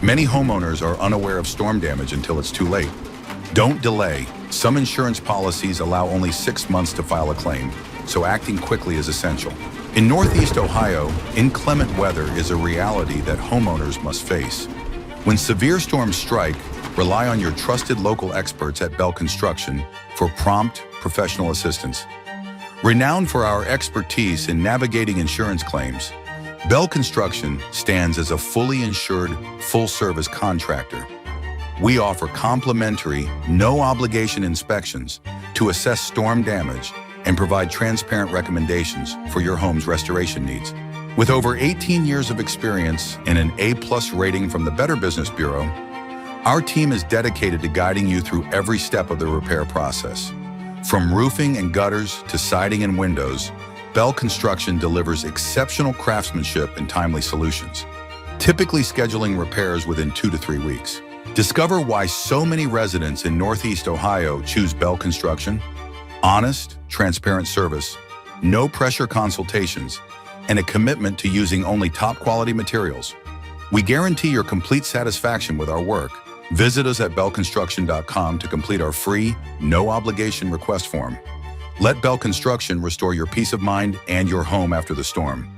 Many homeowners are unaware of storm damage until it's too late. Don't delay. Some insurance policies allow only 6 months to file a claim, so acting quickly is essential. In Northeast Ohio, inclement weather is a reality that homeowners must face. When severe storms strike, rely on your trusted local experts at Bell Construction for prompt, professional assistance. Renowned for our expertise in navigating insurance claims, Bell Construction stands as a fully insured, full-service contractor. We offer complimentary, no-obligation inspections to assess storm damage and provide transparent recommendations for your home's restoration needs. With over 18 years of experience and an A+ rating from the Better Business Bureau, our team is dedicated to guiding you through every step of the repair process. From roofing and gutters to siding and windows, Bell Construction delivers exceptional craftsmanship and timely solutions, typically scheduling repairs within 2 to 3 weeks. Discover why so many residents in Northeast Ohio choose Bell Construction. Honest, transparent service, no-pressure consultations, and a commitment to using only top-quality materials. We guarantee your complete satisfaction with our work. Visit us at bellconstruction.com to complete our free, no-obligation request form. Let Bell Construction restore your peace of mind and your home after the storm.